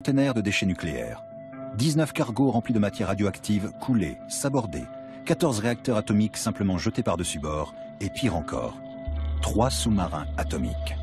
Containers de déchets nucléaires. 19 cargos remplis de matière radioactive coulés, sabordés. 14 réacteurs atomiques simplement jetés par-dessus bord. Et pire encore, 3 sous-marins atomiques.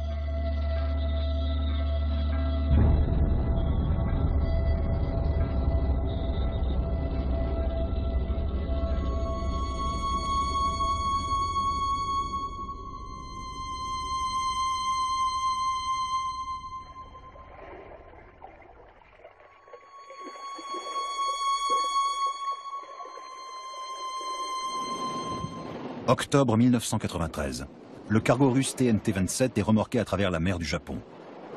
Octobre 1993. Le cargo russe TNT-27 est remorqué à travers la mer du Japon.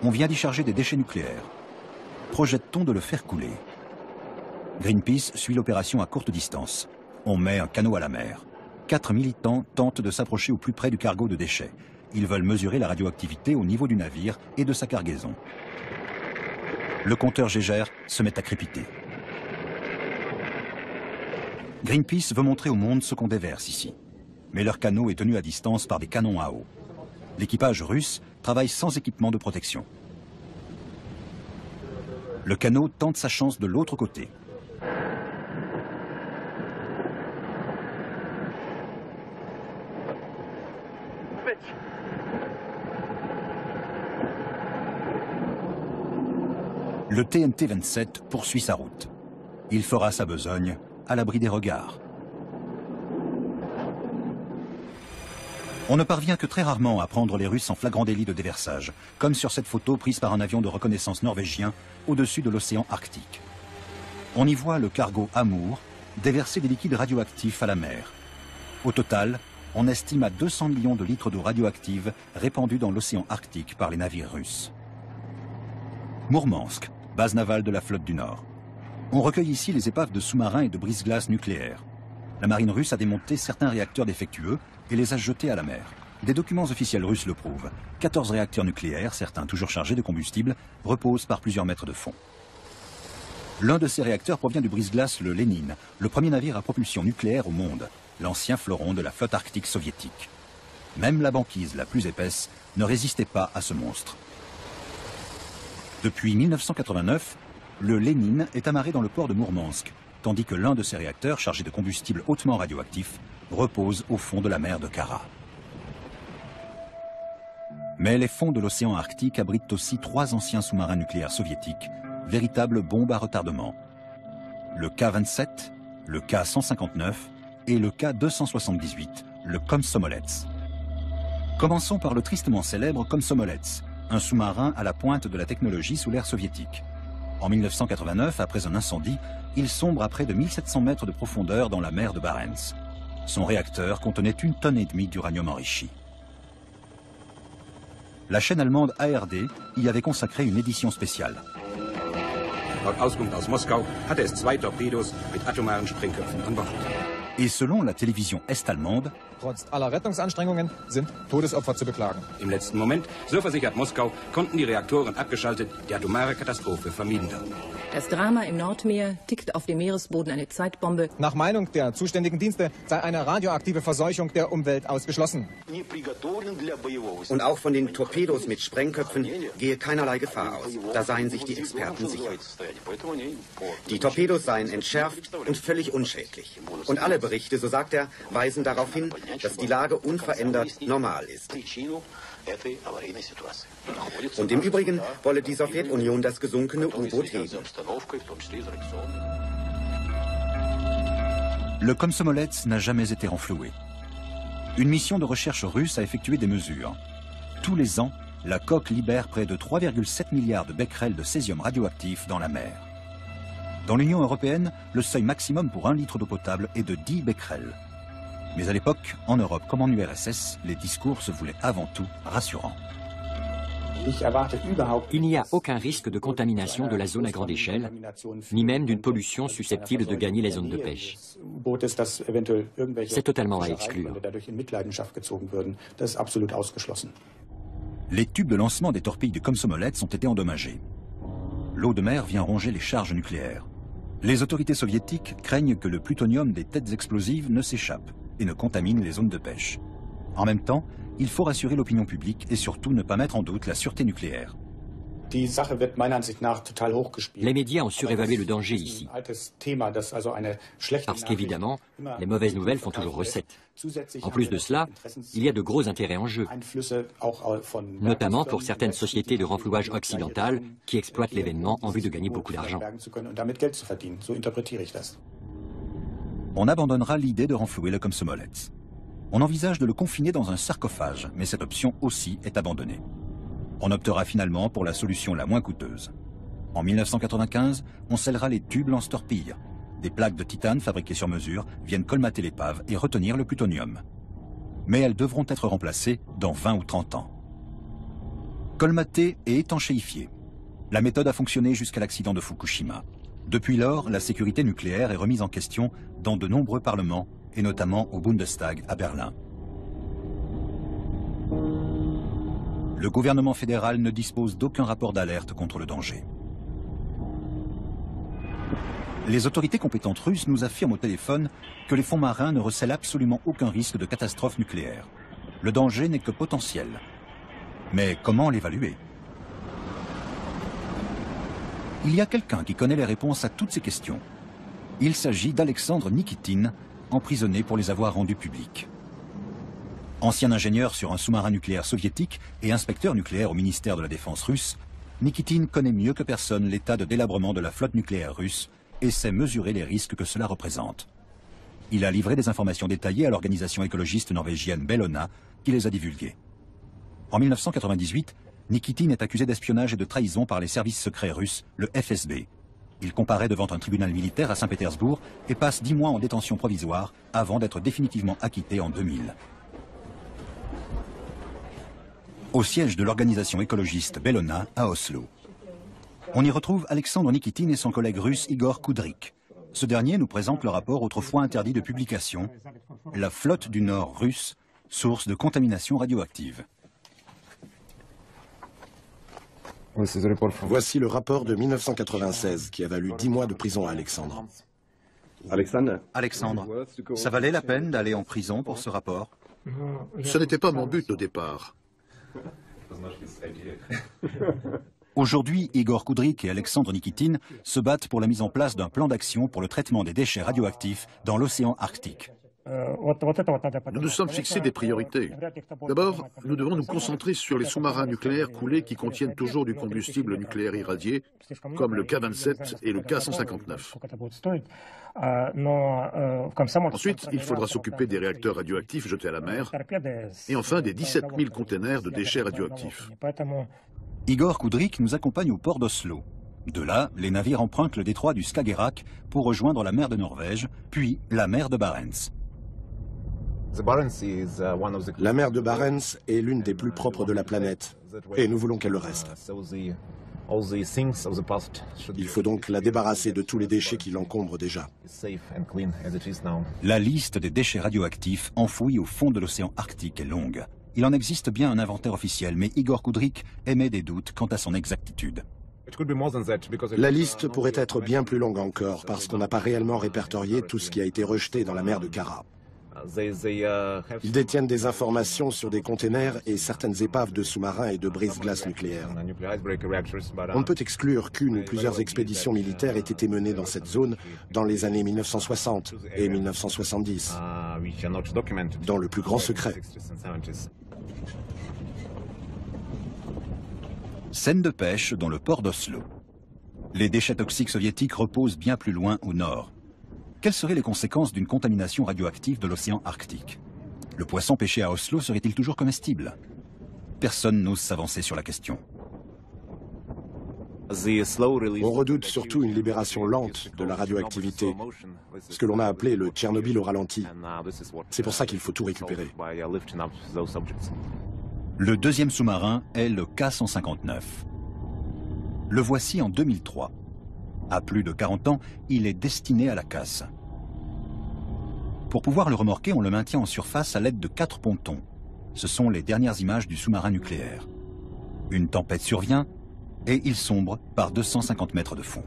On vient d'y charger des déchets nucléaires. Projette-t-on de le faire couler? Greenpeace suit l'opération à courte distance. On met un canot à la mer. 4 militants tentent de s'approcher au plus près du cargo de déchets. Ils veulent mesurer la radioactivité au niveau du navire et de sa cargaison. Le compteur Geiger se met à crépiter. Greenpeace veut montrer au monde ce qu'on déverse ici. Mais leur canot est tenu à distance par des canons à eau. L'équipage russe travaille sans équipement de protection. Le canot tente sa chance de l'autre côté. Le TNT-27 poursuit sa route. Il fera sa besogne à l'abri des regards. On ne parvient que très rarement à prendre les Russes en flagrant délit de déversage, comme sur cette photo prise par un avion de reconnaissance norvégien au-dessus de l'océan Arctique. On y voit le cargo Amour déverser des liquides radioactifs à la mer. Au total, on estime à 200 millions de litres d'eau radioactive répandue dans l'océan Arctique par les navires russes. Mourmansk, base navale de la flotte du Nord. On recueille ici les épaves de sous-marins et de brise-glaces nucléaires. La marine russe a démonté certains réacteurs défectueux et les a jetés à la mer. Des documents officiels russes le prouvent. 14 réacteurs nucléaires, certains toujours chargés de combustible, reposent par plusieurs mètres de fond. L'un de ces réacteurs provient du brise-glace le Lénine, le premier navire à propulsion nucléaire au monde, l'ancien fleuron de la flotte arctique soviétique. Même la banquise la plus épaisse ne résistait pas à ce monstre. Depuis 1989, le Lénine est amarré dans le port de Mourmansk, tandis que l'un de ses réacteurs, chargé de combustible hautement radioactif, repose au fond de la mer de Kara. Mais les fonds de l'océan Arctique abritent aussi 3 anciens sous-marins nucléaires soviétiques, véritables bombes à retardement. Le K-27, le K-159 et le K-278, le Komsomolets. Commençons par le tristement célèbre Komsomolets, un sous-marin à la pointe de la technologie sous l'ère soviétique. En 1989, après un incendie, il sombre à près de 1700 mètres de profondeur dans la mer de Barents. Son réacteur contenait 1,5 tonne d'uranium enrichi. La chaîne allemande ARD y avait consacré une édition spéciale. Laut Auskunft aus Moskau hatte es 2 Torpedos mit atomaren Sprengköpfen an Bord. Et selon la télévision est-allemande, trotz aller Rettungsanstrengungen sind Todesopfer zu beklagen. Im letzten Moment, so versichert Moskau, konnten die Reaktoren abgeschaltet, die atomare Katastrophe vermieden werden. Das Drama im Nordmeer tickt auf dem Meeresboden eine Zeitbombe. Nach Meinung der zuständigen Dienste sei eine radioaktive Verseuchung der Umwelt ausgeschlossen. Und auch von den Torpedos mit Sprengköpfen gehe keinerlei Gefahr aus. Da seien sich die Experten sicher. Die Torpedos seien entschärft und völlig unschädlich. Und alle Berichte, so sagt er, weisen darauf hin, dass die Lage unverändert normal ist. Und im Übrigen wolle die Sowjetunion das gesunkene U-Boot heben. Le Komsomolets n'a jamais été renfloué. Une mission de recherche russe a effectué des mesures. Tous les ans, la coque libère près de 3,7 milliards de becquerels de césium radioactif dans la mer. Dans l'Union européenne, le seuil maximum pour 1 litre d'eau potable est de 10 becquerels. Mais à l'époque, en Europe comme en URSS, les discours se voulaient avant tout rassurants. Il n'y a aucun risque de contamination de la zone à grande échelle, ni même d'une pollution susceptible de gagner les zones de pêche. C'est totalement à exclure. Les tubes de lancement des torpilles de Komsomolets ont été endommagés. L'eau de mer vient ronger les charges nucléaires. Les autorités soviétiques craignent que le plutonium des têtes explosives ne s'échappe et ne contamine les zones de pêche. En même temps, il faut rassurer l'opinion publique et surtout ne pas mettre en doute la sûreté nucléaire. Les médias ont surévalué le danger ici. Parce qu'évidemment, les mauvaises nouvelles font toujours recette. En plus de cela, il y a de gros intérêts en jeu, notamment pour certaines sociétés de renflouage occidentales qui exploitent l'événement en vue de gagner beaucoup d'argent. On abandonnera l'idée de renflouer le Komsomolets. On envisage de le confiner dans un sarcophage, mais cette option aussi est abandonnée. On optera finalement pour la solution la moins coûteuse. En 1995, on scellera les tubes lance-torpilles. Des plaques de titane fabriquées sur mesure viennent colmater l'épave et retenir le plutonium. Mais elles devront être remplacées dans 20 ou 30 ans. Colmatées et étanchéifiées. La méthode a fonctionné jusqu'à l'accident de Fukushima. Depuis lors, la sécurité nucléaire est remise en question dans de nombreux parlements, et notamment au Bundestag à Berlin. Le gouvernement fédéral ne dispose d'aucun rapport d'alerte contre le danger. Les autorités compétentes russes nous affirment au téléphone que les fonds marins ne recèlent absolument aucun risque de catastrophe nucléaire. Le danger n'est que potentiel. Mais comment l'évaluer? Il y a quelqu'un qui connaît les réponses à toutes ces questions. Il s'agit d'Alexandre Nikitine, emprisonné pour les avoir rendus publics. Ancien ingénieur sur un sous-marin nucléaire soviétique et inspecteur nucléaire au ministère de la Défense russe, Nikitine connaît mieux que personne l'état de délabrement de la flotte nucléaire russe et sait mesurer les risques que cela représente. Il a livré des informations détaillées à l'organisation écologiste norvégienne Bellona, qui les a divulguées. En 1998, Nikitine est accusé d'espionnage et de trahison par les services secrets russes, le FSB. Il comparaît devant un tribunal militaire à Saint-Pétersbourg et passe 10 mois en détention provisoire avant d'être définitivement acquitté en 2000. Au siège de l'organisation écologiste Bellona à Oslo. On y retrouve Alexandre Nikitine et son collègue russe Igor Koudryk. Ce dernier nous présente le rapport autrefois interdit de publication, La flotte du Nord russe, source de contamination radioactive. Voici le rapport de 1996 qui a valu 10 mois de prison à Alexandre. Alexandre, ça valait la peine d'aller en prison pour ce rapport? Ce n'était pas mon but au départ. Aujourd'hui, Igor Koudryk et Alexandre Nikitine se battent pour la mise en place d'un plan d'action pour le traitement des déchets radioactifs dans l'océan Arctique. Nous nous sommes fixés des priorités. D'abord, nous devons nous concentrer sur les sous-marins nucléaires coulés qui contiennent toujours du combustible nucléaire irradié, comme le K-27 et le K-159. Ensuite, il faudra s'occuper des réacteurs radioactifs jetés à la mer, et enfin des 17 000 containers de déchets radioactifs. Igor Koudryk nous accompagne au port d'Oslo. De là, les navires empruntent le détroit du Skagerrak pour rejoindre la mer de Norvège, puis la mer de Barents. La mer de Barents est l'une des plus propres de la planète, et nous voulons qu'elle le reste. Il faut donc la débarrasser de tous les déchets qui l'encombrent déjà. La liste des déchets radioactifs enfouis au fond de l'océan Arctique est longue. Il en existe bien un inventaire officiel, mais Igor Koudryk émet des doutes quant à son exactitude. La liste pourrait être bien plus longue encore, parce qu'on n'a pas réellement répertorié tout ce qui a été rejeté dans la mer de Kara. Ils détiennent des informations sur des containers et certaines épaves de sous-marins et de brise-glaces nucléaires. On ne peut exclure qu'une ou plusieurs expéditions militaires aient été menées dans cette zone dans les années 1960 et 1970, dans le plus grand secret. Scène de pêche dans le port d'Oslo. Les déchets toxiques soviétiques reposent bien plus loin au nord. Quelles seraient les conséquences d'une contamination radioactive de l'océan Arctique? Le poisson pêché à Oslo serait-il toujours comestible? Personne n'ose s'avancer sur la question. On redoute surtout une libération lente de la radioactivité, ce que l'on a appelé le Tchernobyl au ralenti. C'est pour ça qu'il faut tout récupérer. Le deuxième sous-marin est le K-159. Le voici en 2003. À plus de 40 ans, il est destiné à la casse. Pour pouvoir le remorquer, on le maintient en surface à l'aide de 4 pontons. Ce sont les dernières images du sous-marin nucléaire. Une tempête survient et il sombre par 250 mètres de fond.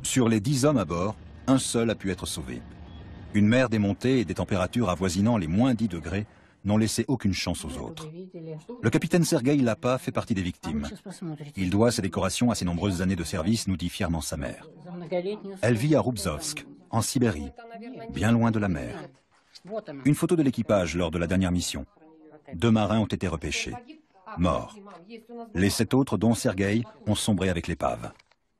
Sur les 10 hommes à bord, un seul a pu être sauvé. Une mer démontée et des températures avoisinant les moins 10 degrés n'ont laissé aucune chance aux autres. Le capitaine Sergueï Lapa fait partie des victimes. Il doit ses décorations à ses nombreuses années de service, nous dit fièrement sa mère. Elle vit à Rubzovsk, en Sibérie, bien loin de la mer. Une photo de l'équipage lors de la dernière mission. 2 marins ont été repêchés, morts. Les 7 autres, dont Sergueï, ont sombré avec l'épave.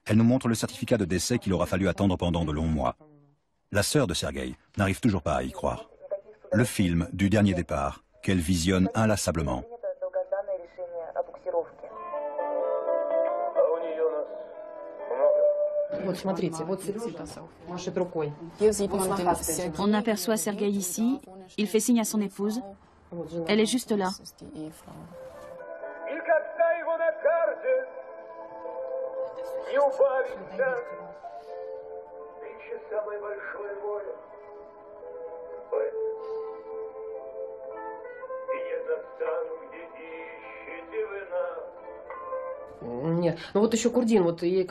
Elle nous montre le certificat de décès qu'il aura fallu attendre pendant de longs mois. La sœur de Sergueï n'arrive toujours pas à y croire. Le film du dernier départ, qu'elle visionne inlassablement. On aperçoit Sergueï ici, il fait signe à son épouse. Elle est juste là.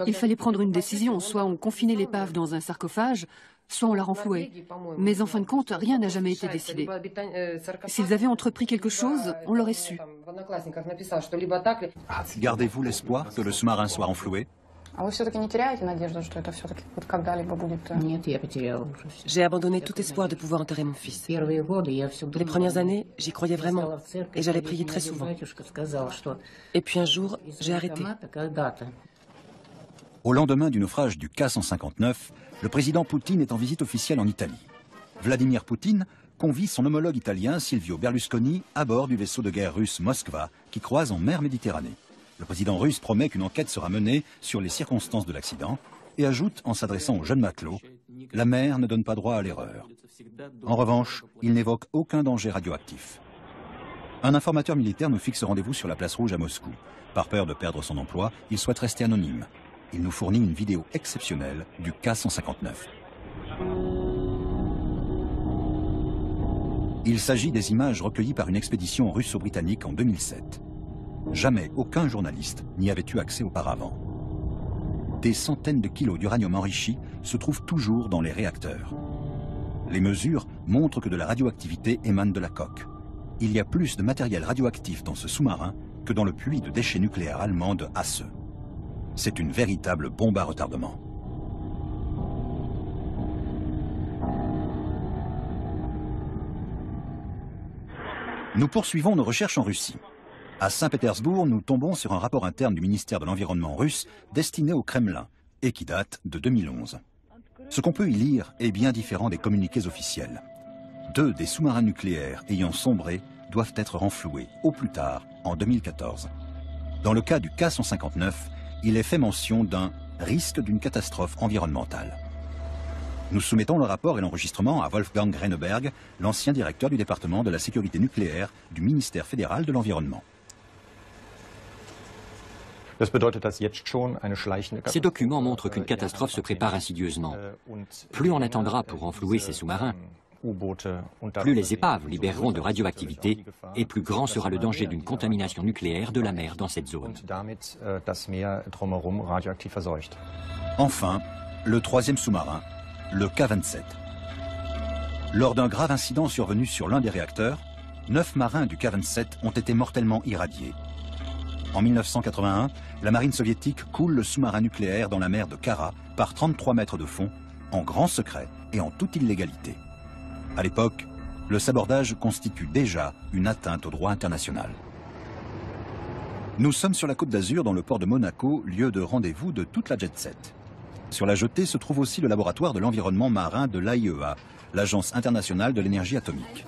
Il fallait prendre une décision, soit on confinait l'épave dans un sarcophage, soit on la renflouait. Mais en fin de compte, rien n'a jamais été décidé. S'ils avaient entrepris quelque chose, on l'aurait su. Gardez-vous l'espoir que le sous-marin soit renfloué? J'ai abandonné tout espoir de pouvoir enterrer mon fils. Les premières années, j'y croyais vraiment et j'allais prier très souvent. Et puis un jour, j'ai arrêté. Au lendemain du naufrage du K-159, le président Poutine est en visite officielle en Italie. Vladimir Poutine convie son homologue italien Silvio Berlusconi à bord du vaisseau de guerre russe Moskva qui croise en mer Méditerranée. Le président russe promet qu'une enquête sera menée sur les circonstances de l'accident et ajoute, en s'adressant aux jeunes matelots, « La mer ne donne pas droit à l'erreur ». En revanche, il n'évoque aucun danger radioactif. Un informateur militaire nous fixe rendez-vous sur la place rouge à Moscou. Par peur de perdre son emploi, il souhaite rester anonyme. Il nous fournit une vidéo exceptionnelle du K-159. Il s'agit des images recueillies par une expédition russo-britannique en 2007. Jamais aucun journaliste n'y avait eu accès auparavant. Des centaines de kilos d'uranium enrichi se trouvent toujours dans les réacteurs. Les mesures montrent que de la radioactivité émane de la coque. Il y a plus de matériel radioactif dans ce sous-marin que dans le puits de déchets nucléaires allemand de Hasse. C'est une véritable bombe à retardement. Nous poursuivons nos recherches en Russie. À Saint-Pétersbourg, nous tombons sur un rapport interne du ministère de l'Environnement russe destiné au Kremlin et qui date de 2011. Ce qu'on peut y lire est bien différent des communiqués officiels. 2 des sous-marins nucléaires ayant sombré doivent être renfloués au plus tard en 2014. Dans le cas du K-159, il est fait mention d'un risque d'une catastrophe environnementale. Nous soumettons le rapport et l'enregistrement à Wolfgang Renneberg, l'ancien directeur du département de la sécurité nucléaire du ministère fédéral de l'Environnement. Ces documents montrent qu'une catastrophe se prépare insidieusement. Plus on attendra pour renflouer ces sous-marins, plus les épaves libéreront de radioactivité et plus grand sera le danger d'une contamination nucléaire de la mer dans cette zone. Enfin, le 3e sous-marin, le K-27. Lors d'un grave incident survenu sur l'un des réacteurs, 9 marins du K-27 ont été mortellement irradiés. En 1981, la marine soviétique coule le sous-marin nucléaire dans la mer de Kara par 33 mètres de fond, en grand secret et en toute illégalité. À l'époque, le sabordage constitue déjà une atteinte au droit international. Nous sommes sur la Côte d'Azur, dans le port de Monaco, lieu de rendez-vous de toute la jet-set. Sur la jetée se trouve aussi le laboratoire de l'environnement marin de l'AIEA, l'Agence internationale de l'énergie atomique.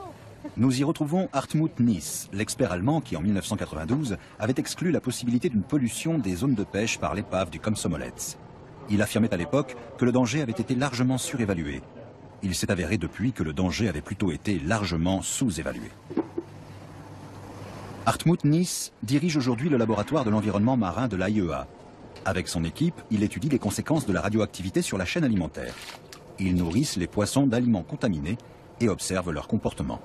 Nous y retrouvons Hartmut Nies, l'expert allemand qui, en 1992, avait exclu la possibilité d'une pollution des zones de pêche par l'épave du Komsomolets. Il affirmait à l'époque que le danger avait été largement surévalué. Il s'est avéré depuis que le danger avait plutôt été largement sous-évalué. Hartmut Nies dirige aujourd'hui le laboratoire de l'environnement marin de l'AIEA. Avec son équipe, il étudie les conséquences de la radioactivité sur la chaîne alimentaire. Ils nourrissent les poissons d'aliments contaminés et observent leur comportement.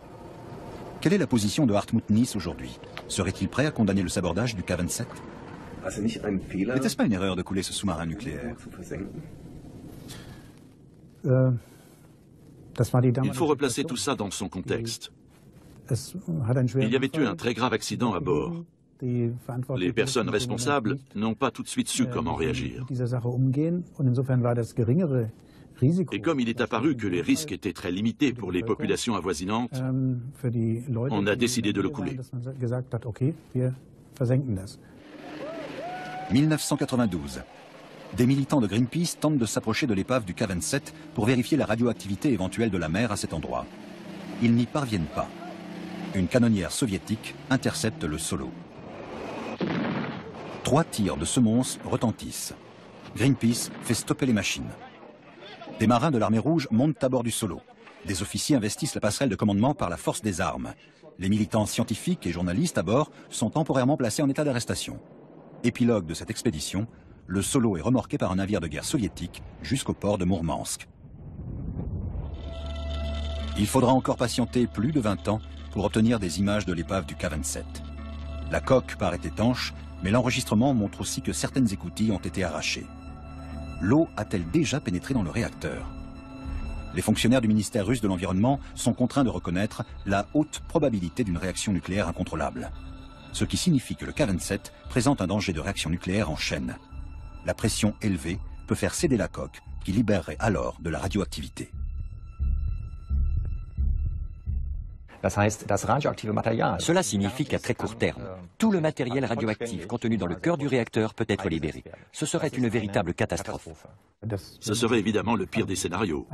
Quelle est la position de Hartmut Nies aujourd'hui? Serait-il prêt à condamner le sabordage du K-27? N'était-ce pas une erreur de couler ce sous-marin nucléaire? Il faut replacer tout ça dans son contexte. Il y avait eu un très grave accident à bord. Les personnes responsables n'ont pas tout de suite su comment réagir. Et comme il est apparu que les risques étaient très limités pour les populations avoisinantes, on a décidé de le couler. 1992. Des militants de Greenpeace tentent de s'approcher de l'épave du K-27 pour vérifier la radioactivité éventuelle de la mer à cet endroit. Ils n'y parviennent pas. Une canonnière soviétique intercepte le Solo. 3 tirs de semonce retentissent. Greenpeace fait stopper les machines. Des marins de l'armée rouge montent à bord du Solo. Des officiers investissent la passerelle de commandement par la force des armes. Les militants scientifiques et journalistes à bord sont temporairement placés en état d'arrestation. Épilogue de cette expédition, le Solo est remorqué par un navire de guerre soviétique jusqu'au port de Mourmansk. Il faudra encore patienter plus de 20 ans pour obtenir des images de l'épave du K-27. La coque paraît étanche, mais l'enregistrement montre aussi que certaines écoutilles ont été arrachées. L'eau a-t-elle déjà pénétré dans le réacteur? Les fonctionnaires du ministère russe de l'Environnement sont contraints de reconnaître la haute probabilité d'une réaction nucléaire incontrôlable. Ce qui signifie que le K-27 présente un danger de réaction nucléaire en chaîne. La pression élevée peut faire céder la coque, qui libérerait alors de la radioactivité. Cela signifie qu'à très court terme, tout le matériel radioactif contenu dans le cœur du réacteur peut être libéré. Ce serait une véritable catastrophe. Ce serait évidemment le pire des scénarios.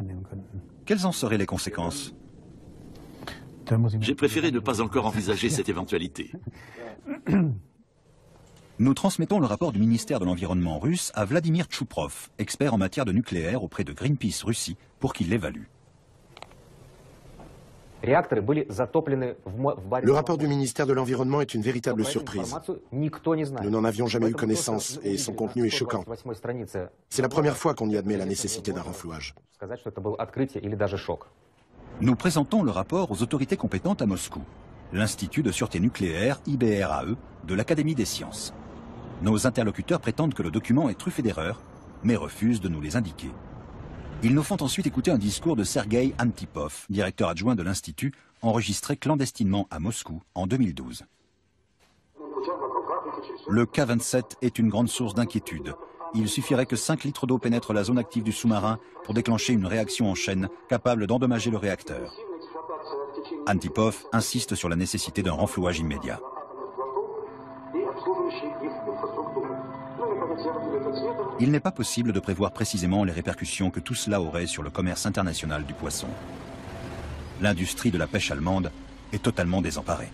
Quelles en seraient les conséquences? J'ai préféré ne pas encore envisager cette éventualité. Nous transmettons le rapport du ministère de l'Environnement russe à Vladimir Tchouprov, expert en matière de nucléaire auprès de Greenpeace Russie, pour qu'il l'évalue. Le rapport du ministère de l'Environnement est une véritable surprise. Nous n'en avions jamais eu connaissance et son contenu est choquant. C'est la première fois qu'on y admet la nécessité d'un renflouage. Nous présentons le rapport aux autorités compétentes à Moscou, l'Institut de sûreté nucléaire IBRAE de l'Académie des sciences. Nos interlocuteurs prétendent que le document est truffé d'erreurs, mais refusent de nous les indiquer. Ils nous font ensuite écouter un discours de Sergueï Antipov, directeur adjoint de l'Institut, enregistré clandestinement à Moscou en 2012. Le K-27 est une grande source d'inquiétude. Il suffirait que 5 litres d'eau pénètrent la zone active du sous-marin pour déclencher une réaction en chaîne capable d'endommager le réacteur. Antipov insiste sur la nécessité d'un renflouage immédiat. Il n'est pas possible de prévoir précisément les répercussions que tout cela aurait sur le commerce international du poisson. L'industrie de la pêche allemande est totalement désemparée.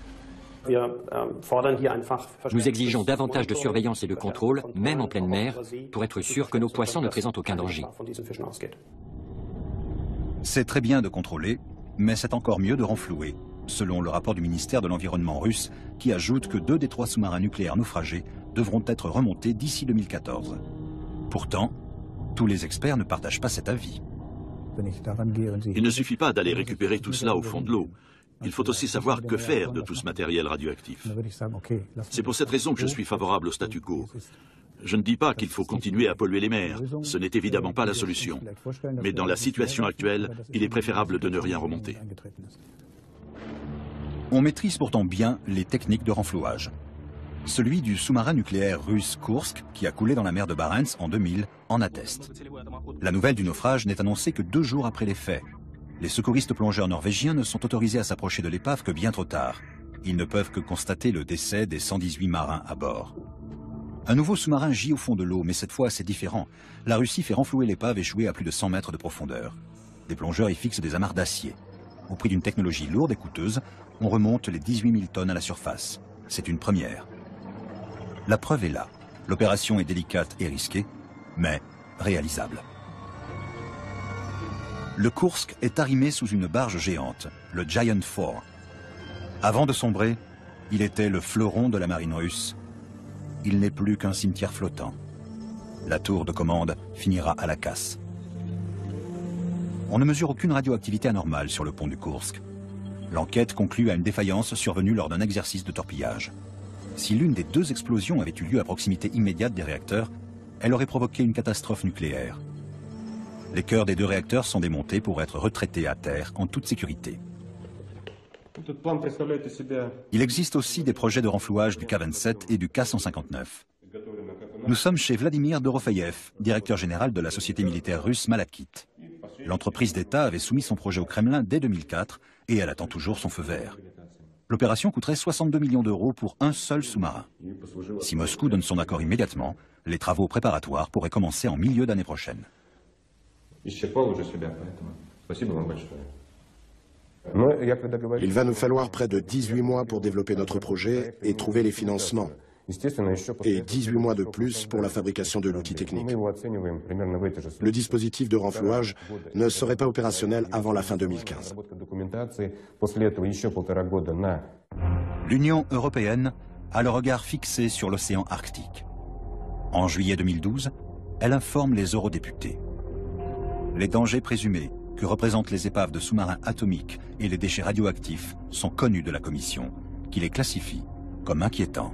Nous exigeons davantage de surveillance et de contrôle, même en pleine mer, pour être sûr que nos poissons ne présentent aucun danger. C'est très bien de contrôler, mais c'est encore mieux de renflouer, selon le rapport du ministère de l'Environnement russe, qui ajoute que 2 des 3 sous-marins nucléaires naufragés devront être remontés d'ici 2014. Pourtant, tous les experts ne partagent pas cet avis. Il ne suffit pas d'aller récupérer tout cela au fond de l'eau. Il faut aussi savoir que faire de tout ce matériel radioactif. C'est pour cette raison que je suis favorable au statu quo. Je ne dis pas qu'il faut continuer à polluer les mers, ce n'est évidemment pas la solution. Mais dans la situation actuelle, il est préférable de ne rien remonter. On maîtrise pourtant bien les techniques de renflouage. Celui du sous-marin nucléaire russe Kursk, qui a coulé dans la mer de Barents en 2000, en atteste. La nouvelle du naufrage n'est annoncée que 2 jours après les faits. Les secouristes plongeurs norvégiens ne sont autorisés à s'approcher de l'épave que bien trop tard. Ils ne peuvent que constater le décès des 118 marins à bord. Un nouveau sous-marin gît au fond de l'eau, mais cette fois c'est différent. La Russie fait renflouer l'épave échouée à plus de 100 mètres de profondeur. Des plongeurs y fixent des amarres d'acier. Au prix d'une technologie lourde et coûteuse, on remonte les 18 000 tonnes à la surface. C'est une première. La preuve est là. L'opération est délicate et risquée, mais réalisable. Le Kursk est arrimé sous une barge géante, le Giant 4. Avant de sombrer, il était le fleuron de la marine russe. Il n'est plus qu'un cimetière flottant. La tour de commande finira à la casse. On ne mesure aucune radioactivité anormale sur le pont du Kursk. L'enquête conclut à une défaillance survenue lors d'un exercice de torpillage. Si l'une des 2 explosions avait eu lieu à proximité immédiate des réacteurs, elle aurait provoqué une catastrophe nucléaire. Les cœurs des 2 réacteurs sont démontés pour être retraités à terre en toute sécurité. Il existe aussi des projets de renflouage du K-27 et du K-159. Nous sommes chez Vladimir Dorofeyev, directeur général de la société militaire russe Malachit. L'entreprise d'État avait soumis son projet au Kremlin dès 2004 et elle attend toujours son feu vert. L'opération coûterait 62 millions d'euros pour un seul sous-marin. Si Moscou donne son accord immédiatement, les travaux préparatoires pourraient commencer en milieu d'année prochaine. Il va nous falloir près de 18 mois pour développer notre projet et trouver les financements. Et 18 mois de plus pour la fabrication de l'outil technique. Le dispositif de renflouage ne serait pas opérationnel avant la fin 2015. L'Union européenne a le regard fixé sur l'océan Arctique. En juillet 2012, elle informe les eurodéputés. Les dangers présumés que représentent les épaves de sous-marins atomiques et les déchets radioactifs sont connus de la Commission, qui les classifie comme inquiétants.